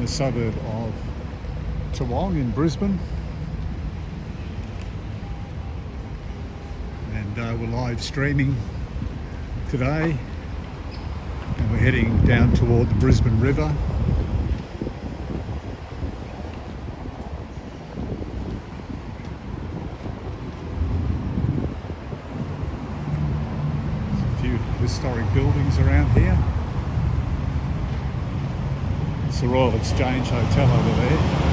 the suburb of Toowong in Brisbane, and we're live streaming today, and we're heading down toward the Brisbane River. There's a few historic buildings around here. It's the Royal Exchange Hotel over there.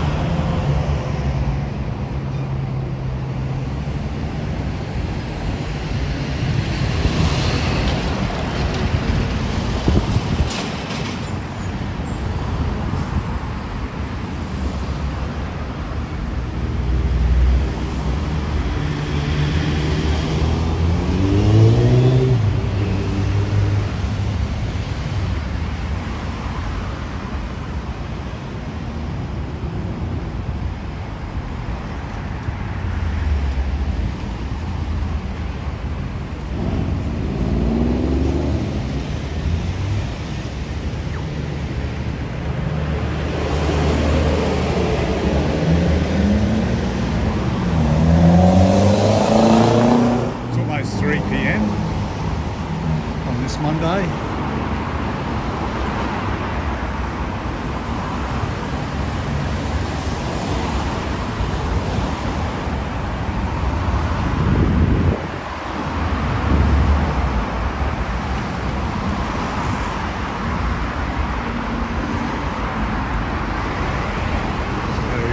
Monday.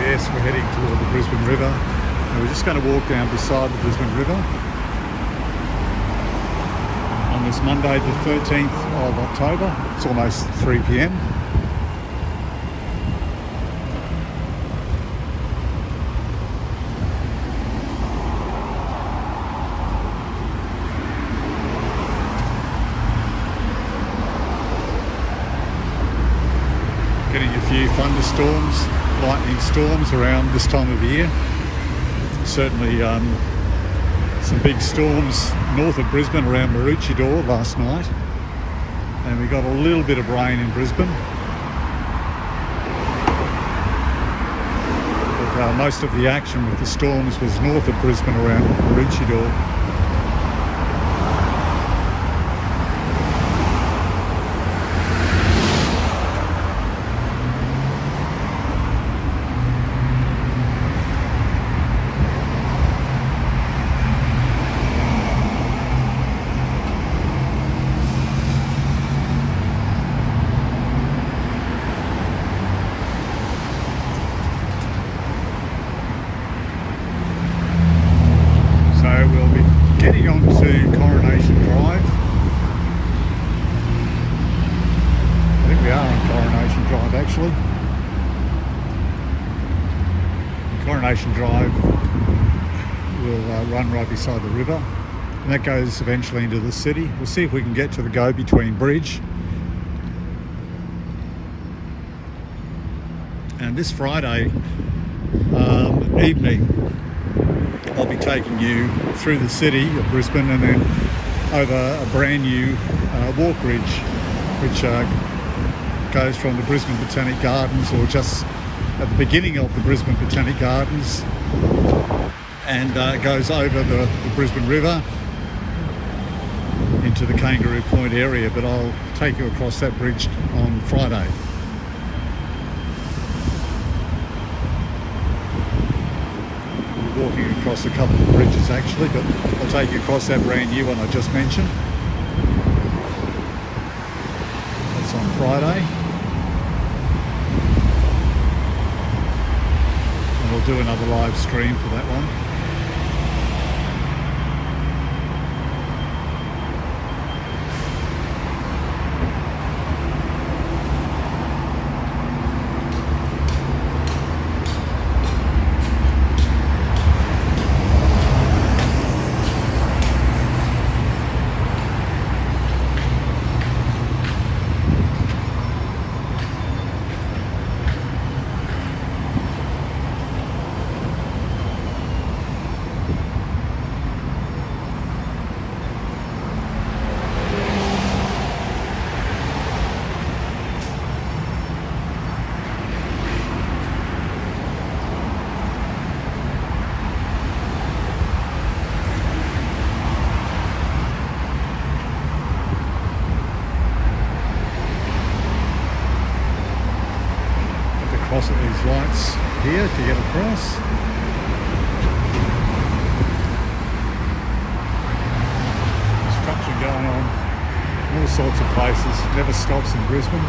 Yes, we're heading toward the Brisbane River, and we're just going to walk down beside the Brisbane River on this Monday the 13th of October. It's almost 3 p.m. Getting a few thunderstorms, lightning storms around this time of year. Certainly some big storms north of Brisbane around Maroochydore last night, and we got a little bit of rain in Brisbane, but most of the action with the storms was north of Brisbane around Maroochydore. We'll be getting on to Coronation Drive. I think we are on Coronation Drive actually. Coronation Drive will run right beside the river, and that goes eventually into the city. We'll see if we can get to the go-between bridge. And this Friday evening, I'll be taking you through the city of Brisbane and then over a brand new walk bridge, which goes from the Brisbane Botanic Gardens, or just at the beginning of the Brisbane Botanic Gardens, and goes over the Brisbane River into the Kangaroo Point area. But I'll take you across that bridge on Friday. Walking across a couple of bridges actually, but I'll take you across that brand new one I just mentioned. That's on Friday, and we'll do another live stream for that one. these lights here to get across. Construction going on all sorts of places, never stops in Brisbane.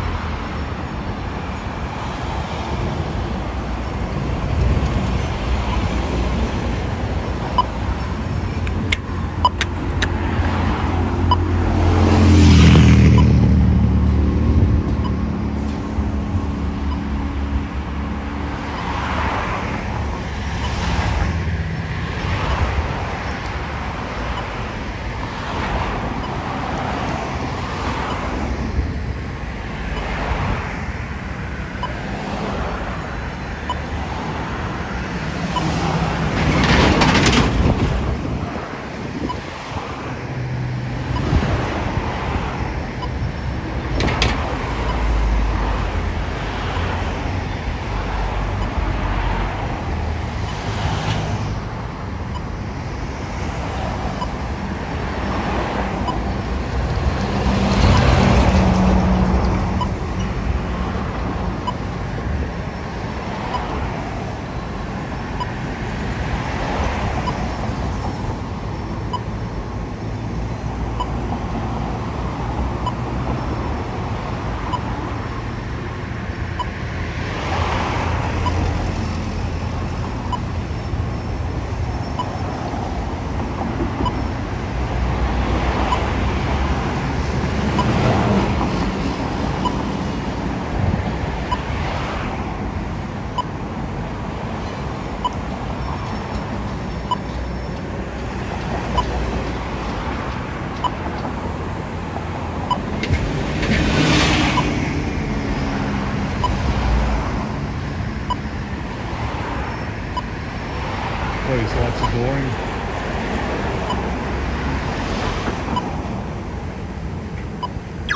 These lights are boring.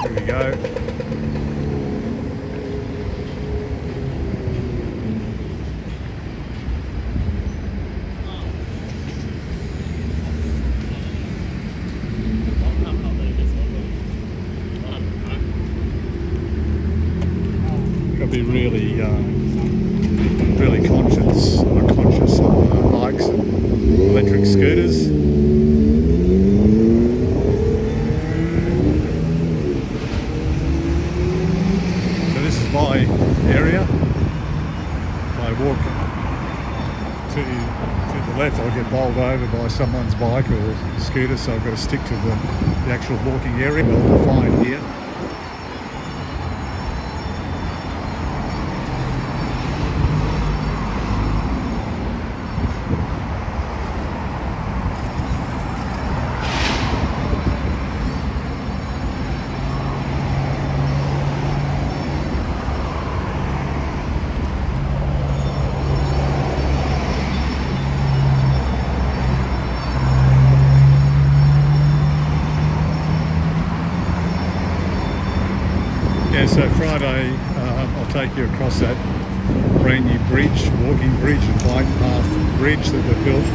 Here we go. Got to be really, really conscious of bikes and electric scooters. So this is my area. If I walk to the left, I'll get bowled over by someone's bike or scooter, so I've got to stick to the actual walking area, well defined here. Yeah, so Friday I'll take you across that brand new bridge, walking bridge and bike path bridge that we've built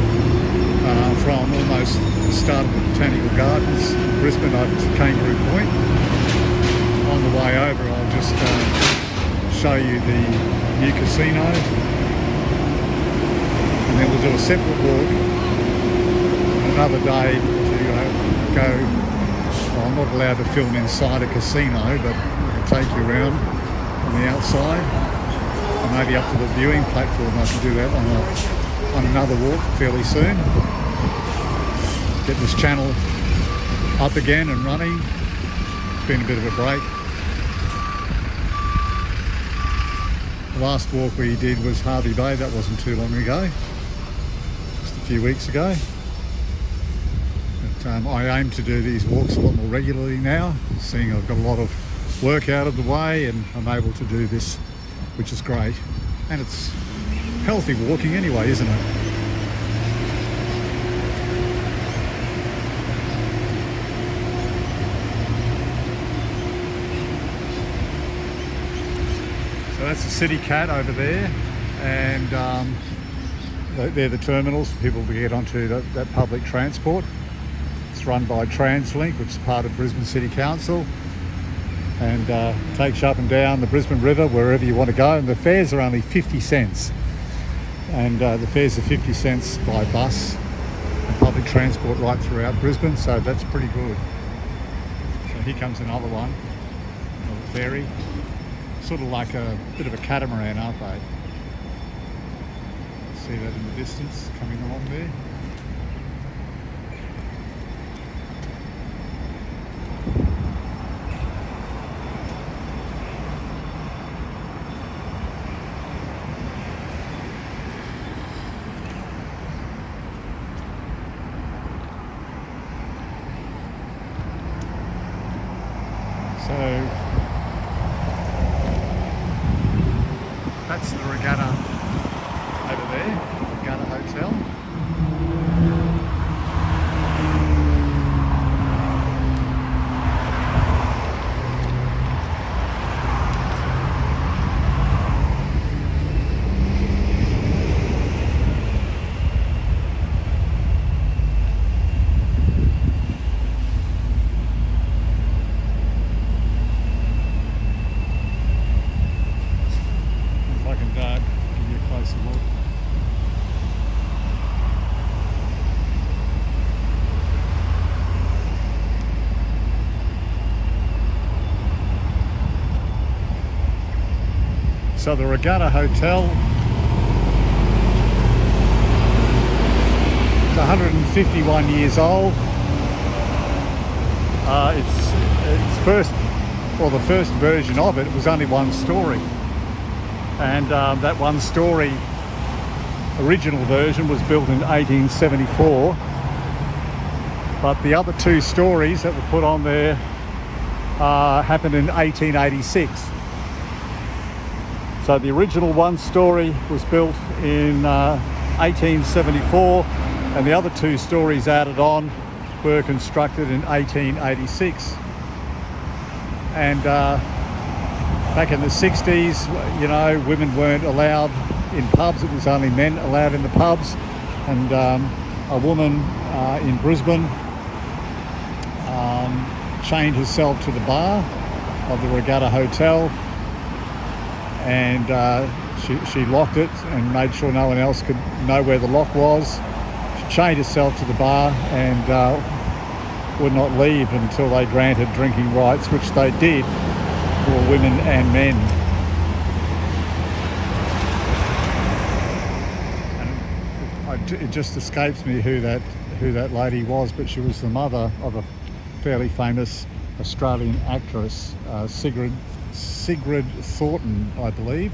from almost the start of the Botanical Gardens in Brisbane over to Kangaroo Point. On the way over I'll just show you the new casino, and then we'll do a separate walk another day to go. Well, I'm not allowed to film inside a casino, but I'll take you around on the outside and maybe up to the viewing platform. I can do that on another walk fairly soon. Get this channel up again and running. It's been a bit of a break. The last walk we did was Harvey Bay. That wasn't too long ago, just a few weeks ago. I aim to do these walks a lot more regularly now, seeing I've got a lot of work out of the way and I'm able to do this, which is great. And it's healthy walking anyway, isn't it? So that's the City Cat over there, and they're the terminals for people to get onto that public transport. It's run by TransLink, which is part of Brisbane City Council. and takes you up and down the Brisbane River wherever you want to go. And the fares are only 50 cents. And the fares are 50 cents by bus and public transport right throughout Brisbane, so that's pretty good. So here comes another one, another ferry. Sort of like a bit of a catamaran, aren't they? See that in the distance coming along there. So that's the regatta over there, Regatta Hotel. So the Regatta Hotel is 151 years old. The first version of it was only one story, and that one story original version was built in 1874, but the other two stories that were put on there happened in 1886. So the original one story was built in 1874, and the other two stories added on were constructed in 1886. And back in the 60s, you know, women weren't allowed in pubs. It was only men allowed in the pubs. And a woman in Brisbane chained herself to the bar of the Regatta Hotel, and she locked it and made sure no one else could know where the lock was. She chained herself to the bar and would not leave until they granted drinking rights, which they did for women and men. And it just escapes me who that lady was, but she was the mother of a fairly famous Australian actress, Sigrid Thornton, I believe.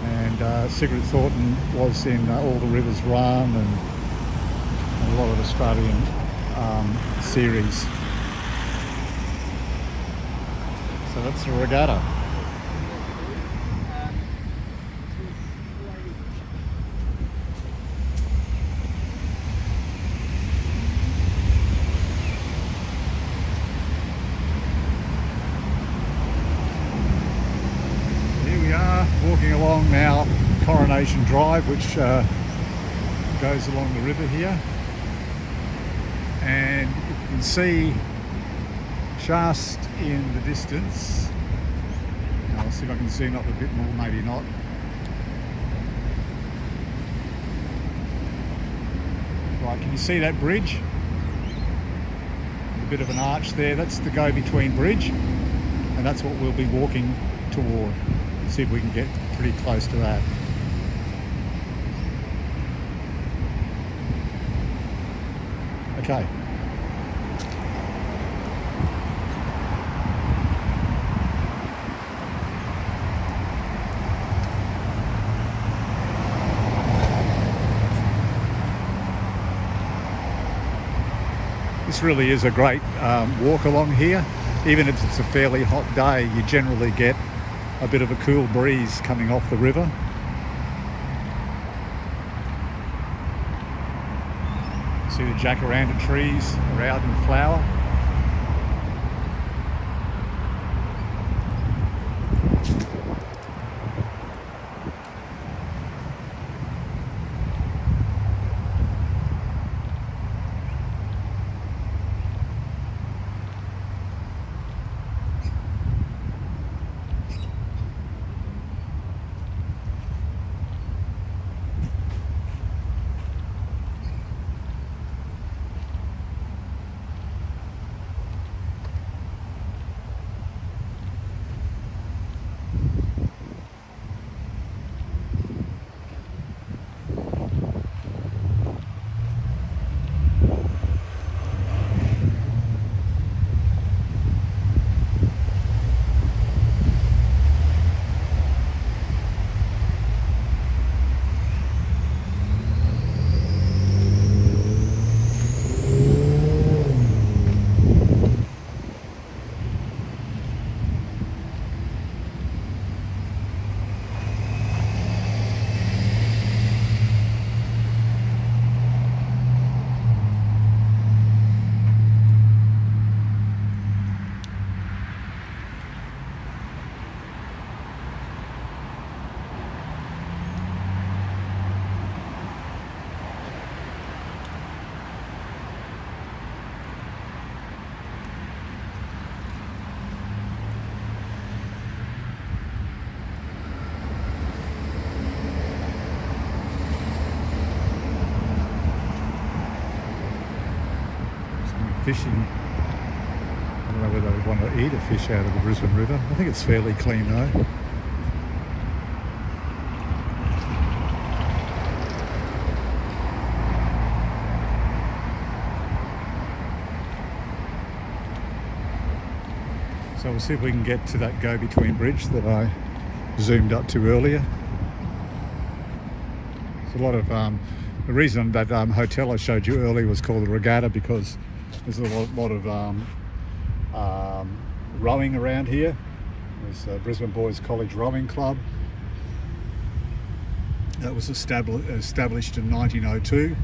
And Sigrid Thornton was in All the Rivers Run and a lot of Australian series. So that's the Regatta. Walking along now Coronation Drive, which goes along the river here, and you can see just in the distance, I'll see if I can zoom up a bit more, maybe not, right, can you see that bridge? A bit of an arch there, that's the go-between bridge, and that's what we'll be walking toward. See if we can get pretty close to that. Okay. This really is a great walk along here. Even if it's a fairly hot day, you generally get a bit of a cool breeze coming off the river. See the jacaranda trees are out in flower. fishing. I don't know whether they want to eat a fish out of the Brisbane River. I think it's fairly clean though. So we'll see if we can get to that go-between bridge that I zoomed up to earlier. There's a lot of, the reason that hotel I showed you earlier was called the Regatta because there's a lot of rowing around here. There's Brisbane Boys College Rowing Club. That was established in 1902.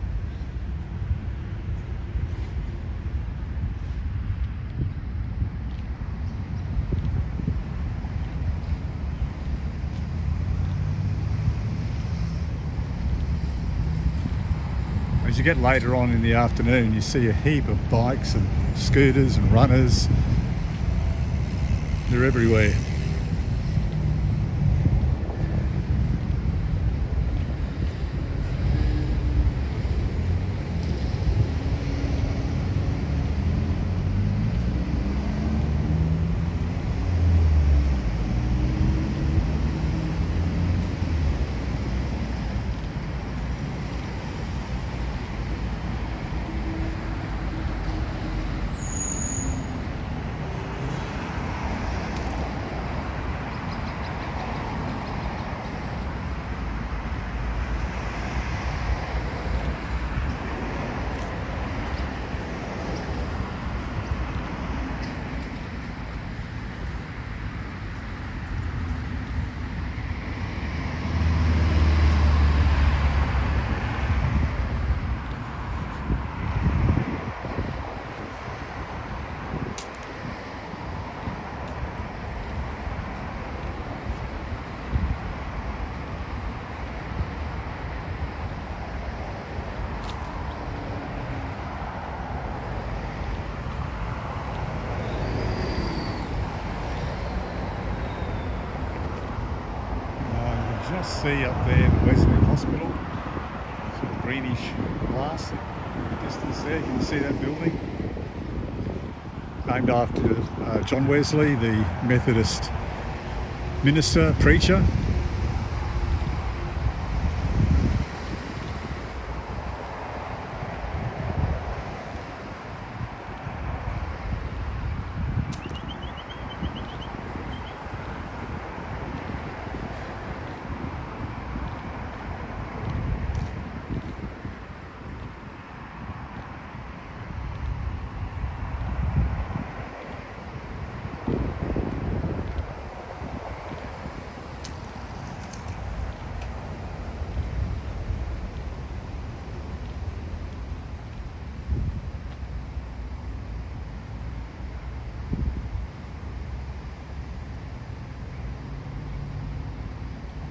As you get later on in the afternoon, you see a heap of bikes and scooters and runners. They're everywhere. Just see up there the Western Hospital, sort of greenish glass in the distance there. You can see that building, named after John Wesley, the Methodist minister, preacher.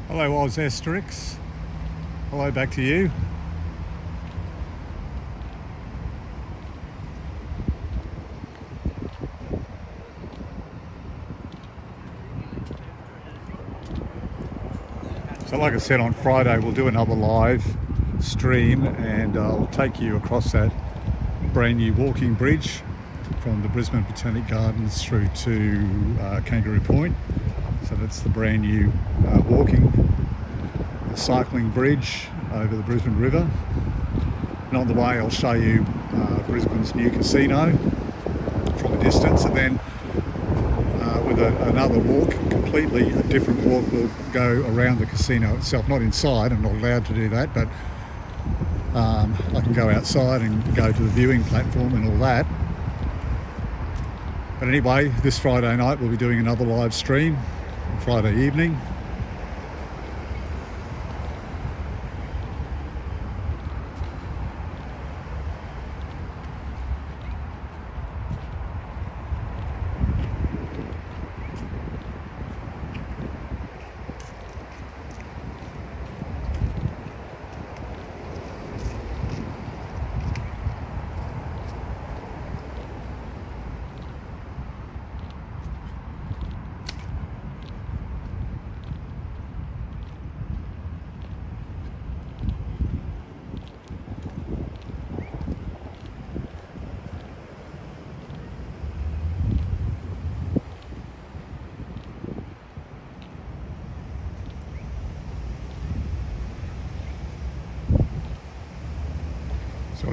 Hello Oz Asterix. Hello back to you. So like I said, on Friday we'll do another live stream and I'll take you across that brand new walking bridge from the Brisbane Botanic Gardens through to Kangaroo Point. So that's the brand new walking cycling bridge over the Brisbane River. And on the way I'll show you Brisbane's new casino from a distance, and then with another walk, completely a different walk, will go around the casino itself. Not inside, I'm not allowed to do that, but I can go outside and go to the viewing platform and all that. But anyway, this Friday night we'll be doing another live stream on Friday evening.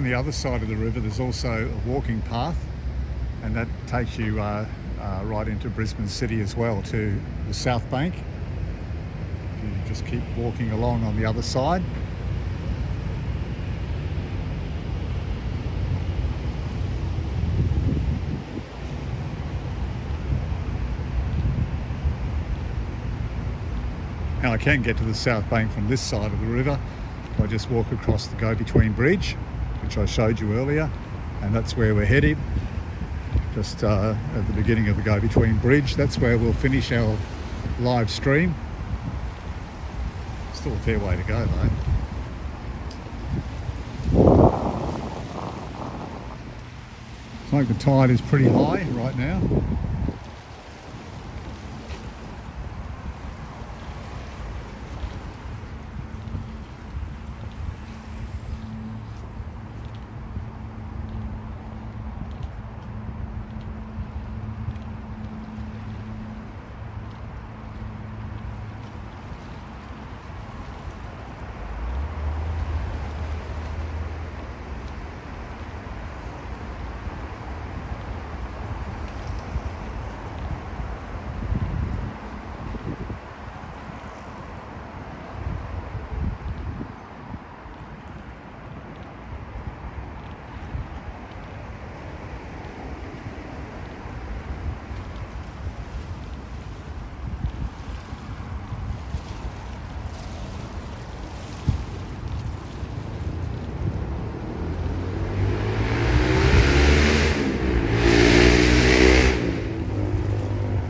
from the other side of the river, there's also a walking path, and that takes you right into Brisbane City as well, to the South Bank. If you just keep walking along on the other side. Now I can get to the South Bank from this side of the river. I just walk across the go-between bridge, which I showed you earlier, and that's where we're headed. Just at the beginning of the go-between bridge. That's where we'll finish our live stream. Still a fair way to go though. It's like the tide is pretty high right now.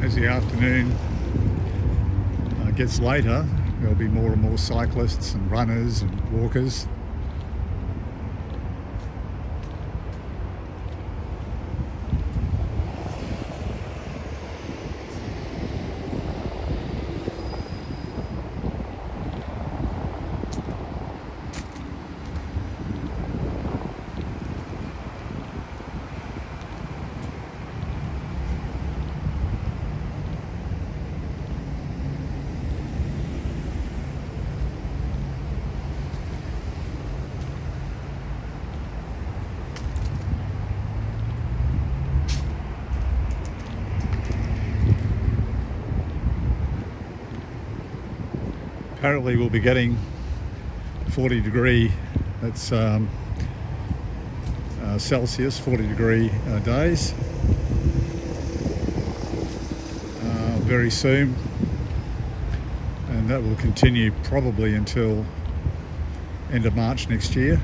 As the afternoon gets later, there'll be more and more cyclists and runners and walkers. Apparently we'll be getting 40 degree, that's Celsius, 40 degree days very soon, and that will continue probably until end of March next year.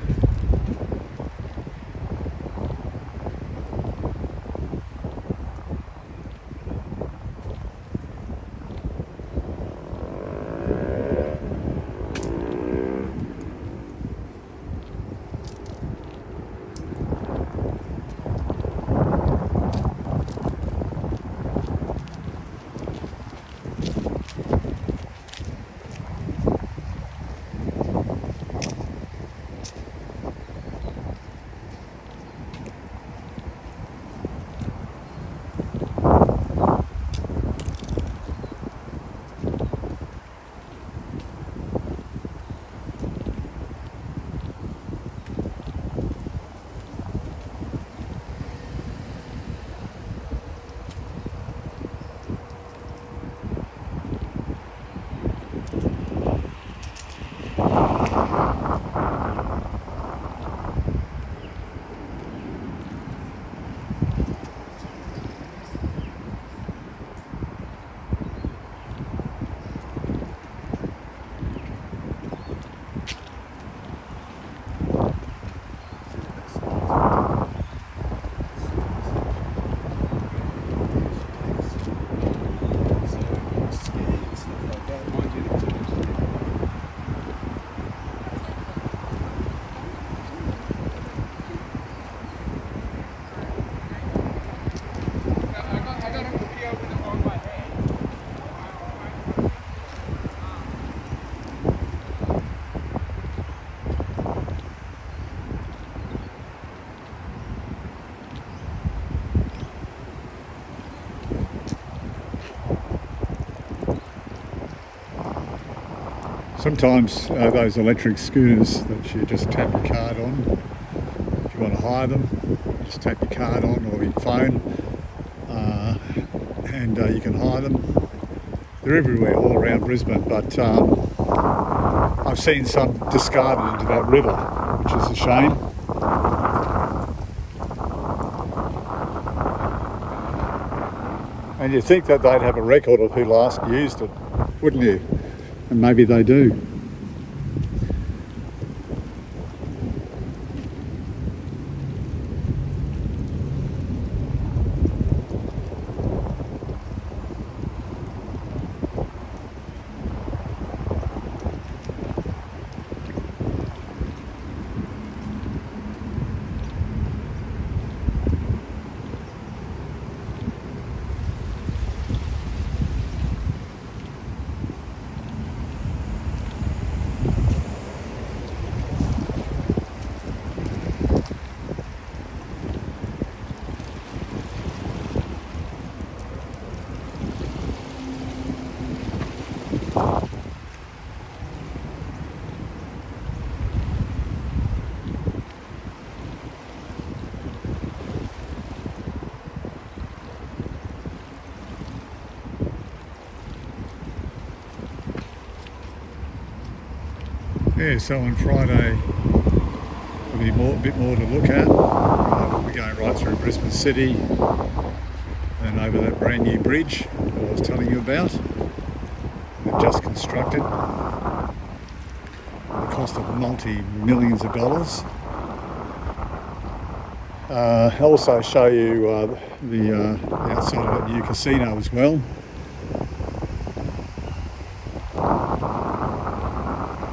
Sometimes those electric scooters that you just tap your card on, you want to hire them, just tap your card on or your phone, and you can hire them. They're everywhere, all around Brisbane, but I've seen some discarded into that river, which is a shame. And you'd think that they'd have a record of who last used it, wouldn't you? And maybe they do. Yeah, so on Friday there'll be a bit more to look at. We'll be going right through Brisbane City and over that brand new bridge that I was telling you about. They've just constructed. The cost of multi-millions of dollars. I'll also show you the outside of that new casino as well.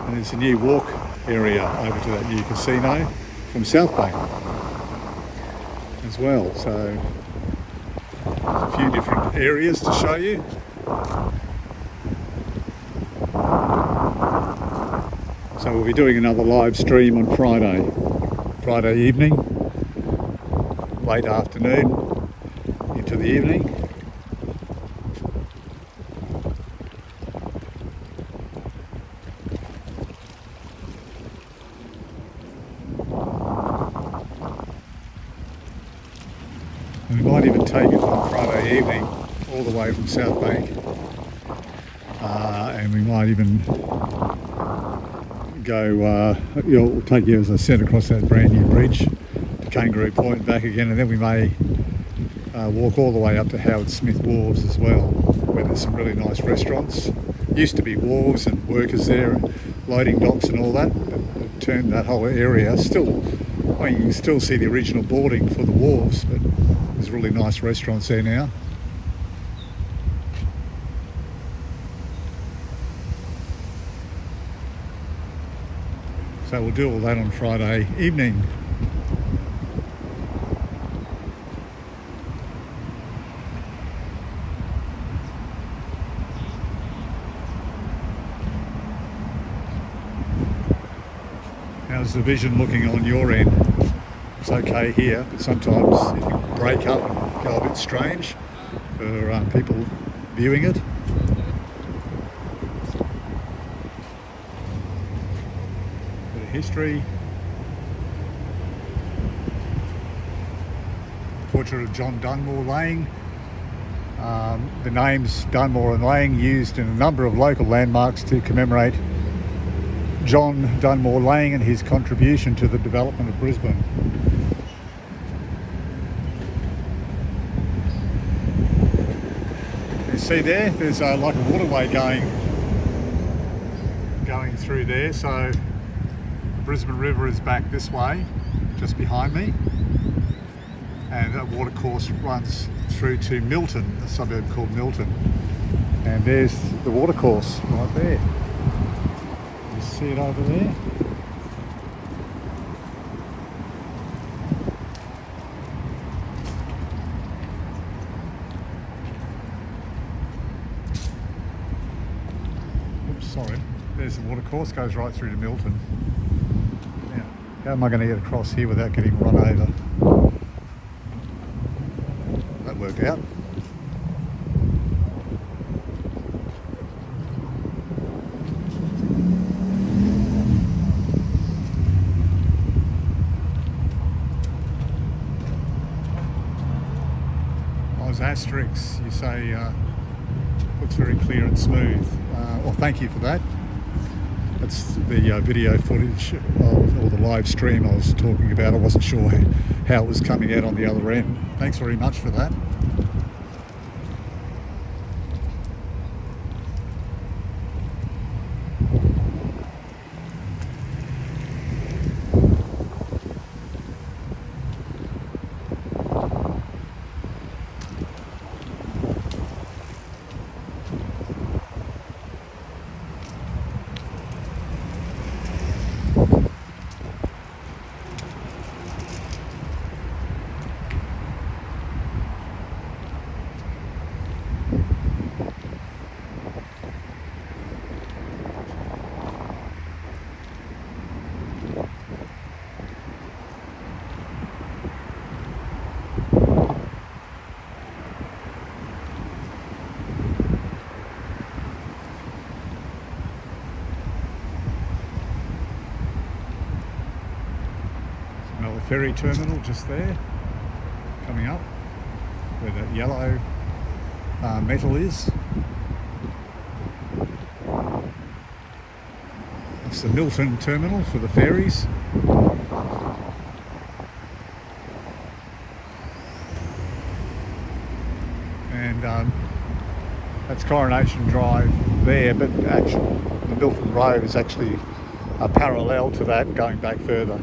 And there's a new walk area over to that new casino from South Bay as well. So there's a few different areas to show you. So we'll be doing another live stream on Friday evening, late afternoon into the evening. And we might even take it on Friday evening all the way from South Bank, and we might even go, we'll take you, as I said, across that brand new bridge to Kangaroo Point and back again, and then we may walk all the way up to Howard Smith Wharves as well, where there's some really nice restaurants. Used to be wharves and workers there, and loading docks and all that, but they've turned that whole area. Still, I mean, you can still see the original boarding for the wharves, but there's really nice restaurants there now. So we'll do all that on Friday evening. How's the vision looking on your end? It's okay here, but sometimes it can break up and go a bit strange for people viewing it. Bit of history. Portrait of John Dunmore Lang. The names Dunmore and Lang used in a number of local landmarks to commemorate John Dunmore Lang and his contribution to the development of Brisbane. You see there's like a waterway going through there, so the Brisbane River is back this way, just behind me, and that watercourse runs through to Milton, a suburb called Milton, and there's the watercourse right there. You see it over there? Oops, sorry. There's the watercourse, goes right through to Milton. Now, how am I going to get across here without getting run over? That worked out. asterisks. You say looks very clear and smooth. Well, thank you for that. That's the video footage or the live stream I was talking about. I wasn't sure how it was coming out on the other end. Thanks very much for that. Another ferry terminal just there, coming up, where that yellow metal is. It's the Milton terminal for the ferries. And that's Coronation Drive there, but actually the Milton Road is actually parallel to that, going back further.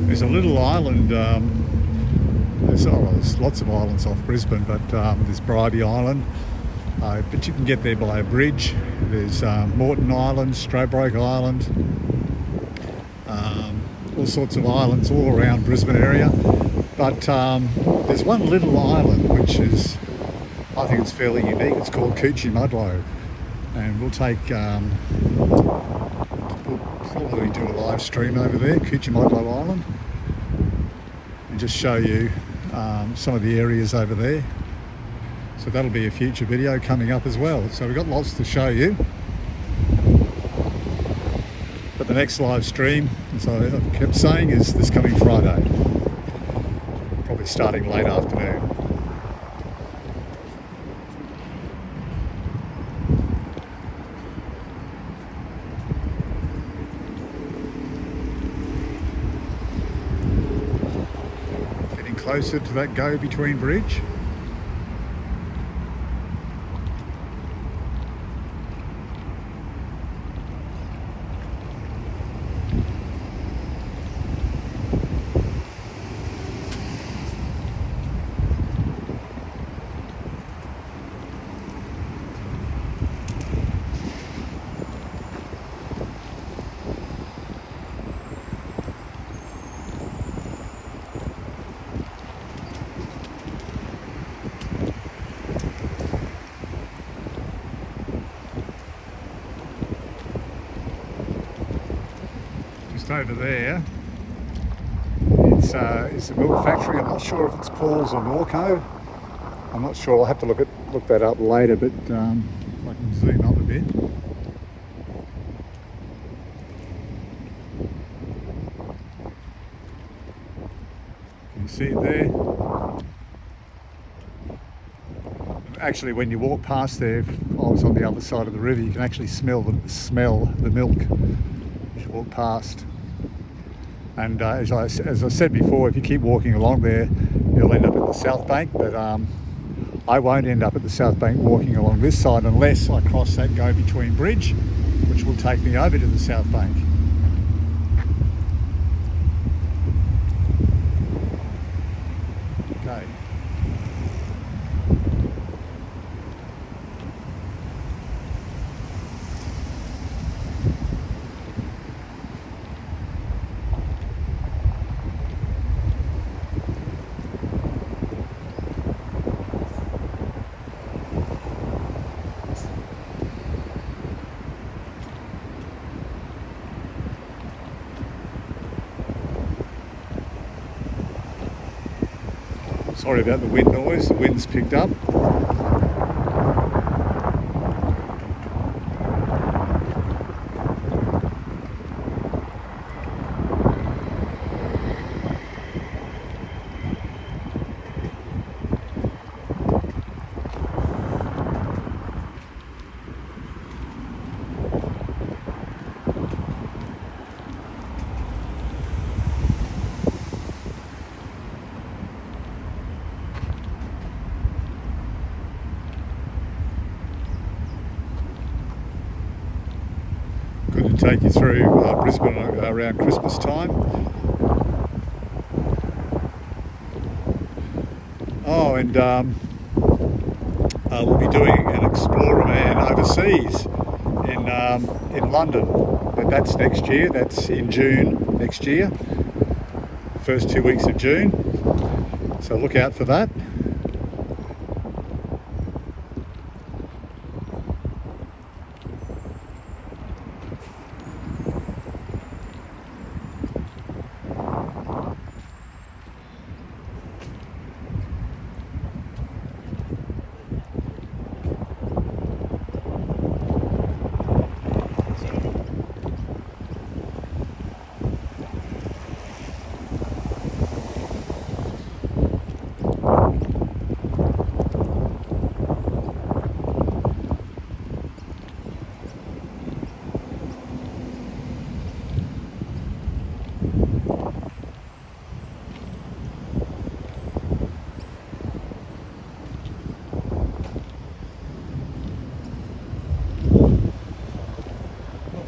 There's a little island, there's lots of islands off Brisbane, but there's Bribie Island, but you can get there by a bridge. There's Moreton Island, Stradbroke Island, all sorts of islands all around Brisbane area. But there's one little island which is, I think it's fairly unique. It's called Coochie Mudlow, and we'll probably do a live stream over there, Coochie Mudlow Island, and just show you some of the areas over there. So that'll be a future video coming up as well. So we've got lots to show you. But the next live stream, as I kept saying, is this coming Friday, probably starting late afternoon. Closer to that go-between bridge. Over there, it's a milk factory. I'm not sure if it's Paul's or Norco. I'm not sure. I'll have to look that up later. But if I can zoom up a bit. Can you see it there? Actually, when you walk past there, if I was on the other side of the river, you can actually smell the milk as you walk past. And as I said before, if you keep walking along there, you'll end up at the South Bank. But I won't end up at the South Bank walking along this side unless I cross that go-between bridge, which will take me over to the South Bank. Okay. Sorry about the wind noise, the wind's picked up. Good to take you through Brisbane around Christmas time. Oh, and we'll be doing an Explorerman overseas in London, but that's next year. That's in June next year, first 2 weeks of June. So look out for that.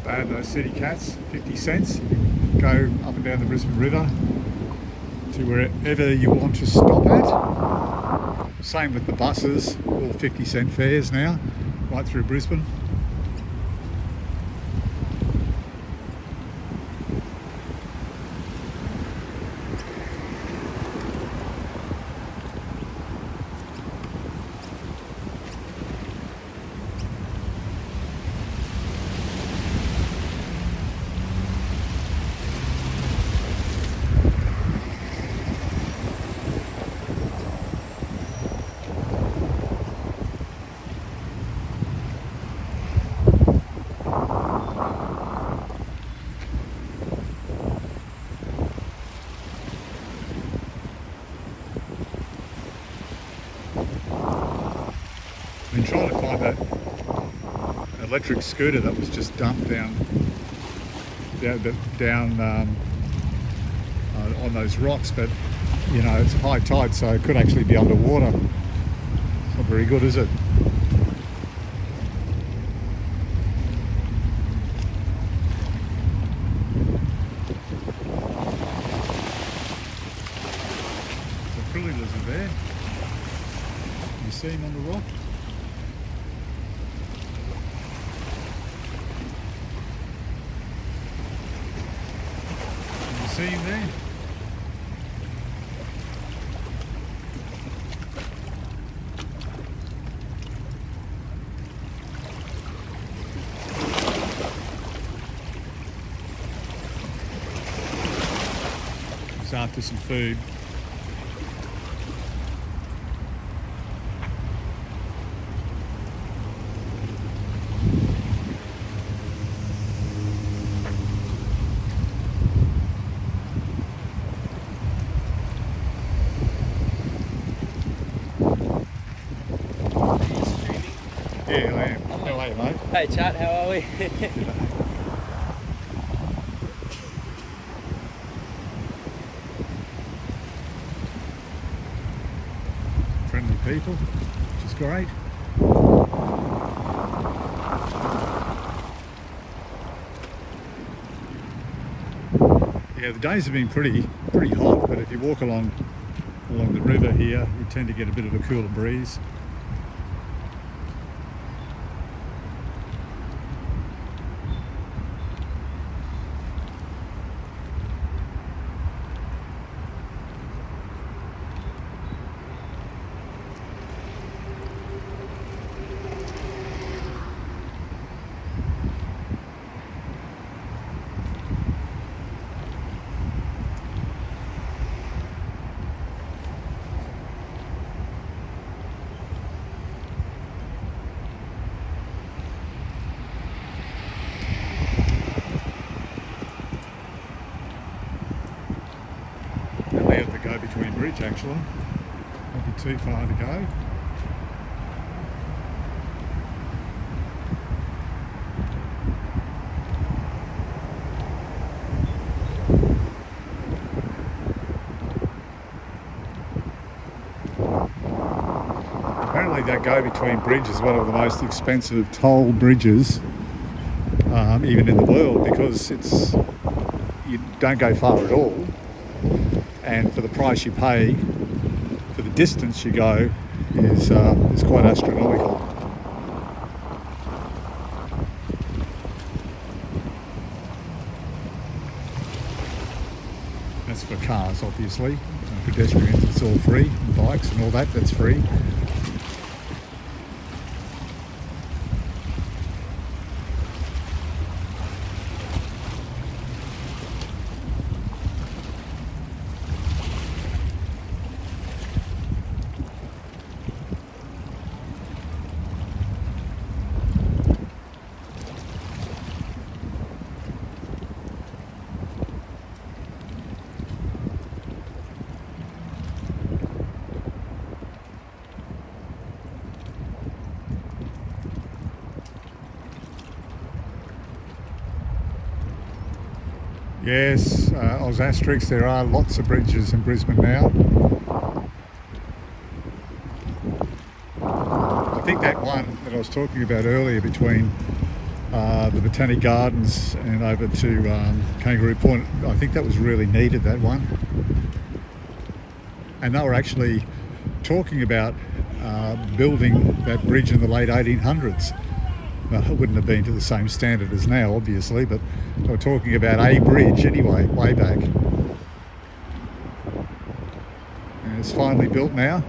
Bad, those city cats, 50 cents. Go up and down the Brisbane River to wherever you want to stop at. Same with the buses, all 50-cent fares now, right through Brisbane. Been trying to find that electric scooter that was just dumped down on those rocks, but you know, it's high tide, so it could actually be underwater. It's not very good, is it? There's a frilly lizard there. You see him on the rock? See him there? He's after some food. Yeah, I am. How are you, mate? Hey chat, how are we? Friendly people, which is great. Yeah, the days have been pretty hot, but if you walk along the river here, you tend to get a bit of a cooler breeze. bridge actually. Not be too far to go. Apparently that go-between bridge is one of the most expensive toll bridges even in the world, because you don't go far at all, and for the price you pay for the distance you go is quite astronomical. That's for cars, obviously. Pedestrians, it's all free. Bikes and all that's free. Yes, Oz Asterix, there are lots of bridges in Brisbane now. I think that one that I was talking about earlier between the Botanic Gardens and over to Kangaroo Point, I think that was really needed, that one. And they were actually talking about building that bridge in the late 1800s. Well, it wouldn't have been to the same standard as now, obviously, but they were talking about a bridge anyway, way back. And it's finally built now.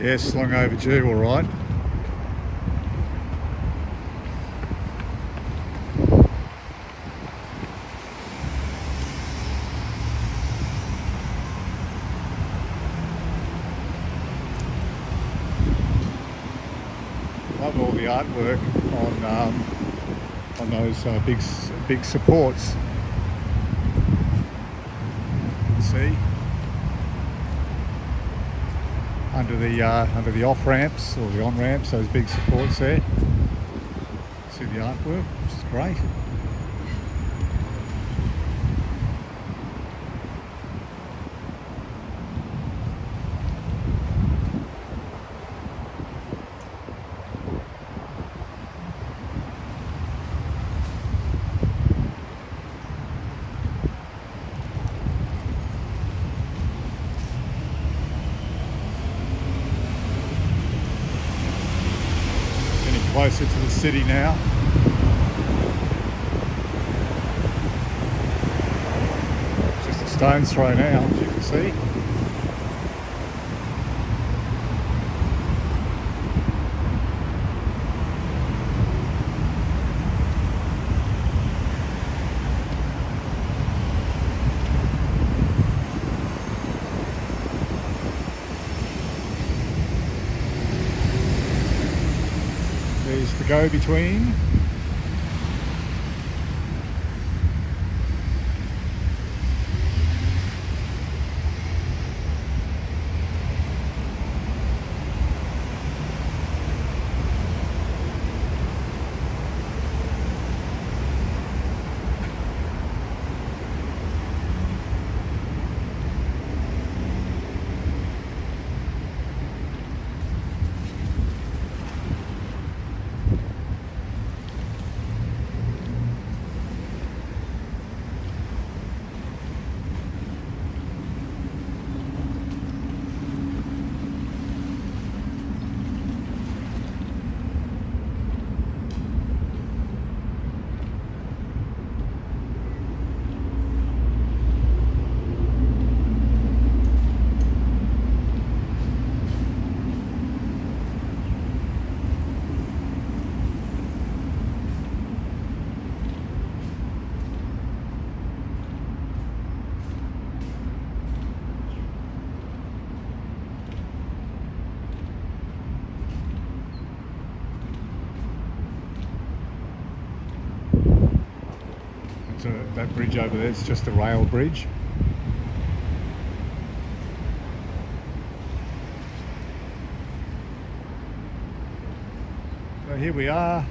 Yes, long overdue, all right. Love all the artwork on those big supports. See, under the off ramps or the on ramps, those big supports there. See the artwork, which is great. Closer to the city now. Just a stone's throw now, as you can see. There's the go-between. that bridge over there. It's just a rail bridge. So here we are.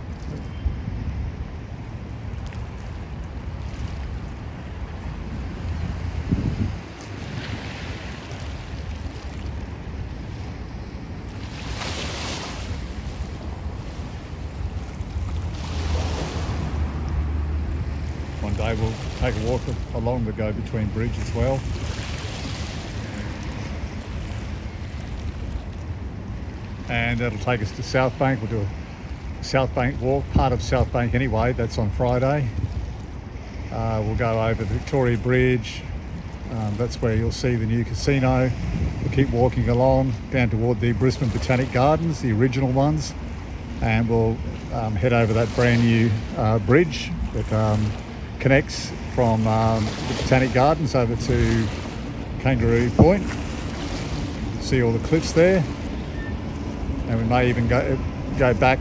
One day we'll take a walk along the go-between bridge as well. And that'll take us to South Bank. We'll do a South Bank walk, part of South Bank anyway, that's on Friday. We'll go over the Victoria Bridge. That's where you'll see the new casino. We'll keep walking along down toward the Brisbane Botanic Gardens, the original ones. And we'll head over that brand new bridge that connects from the Botanic Gardens over to Kangaroo Point. See all the cliffs there, and we may even go back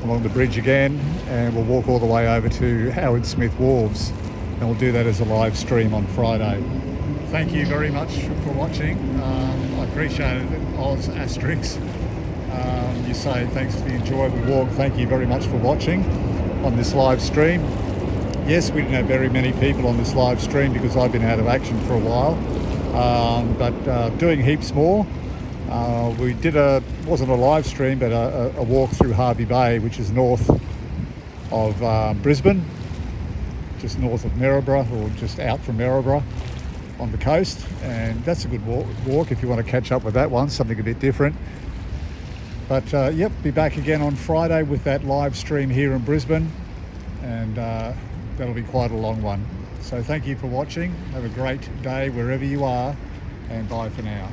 along the bridge again, and we'll walk all the way over to Howard Smith Wharves, and we'll do that as a live stream on Friday. Thank you very much for watching. I appreciate it. Oz Asterix, you say thanks for the enjoyable walk. Thank you very much for watching on this live stream. Yes, we didn't have very many people on this live stream because I've been out of action for a while, but doing heaps more. We did wasn't a live stream, but a walk through Harvey Bay, which is north of Brisbane, just north of Maryborough, or just out from Maryborough on the coast. And that's a good walk if you want to catch up with that one, something a bit different. But yep, be back again on Friday with that live stream here in Brisbane, and that'll be quite a long one. So thank you for watching. Have a great day wherever you are, and bye for now.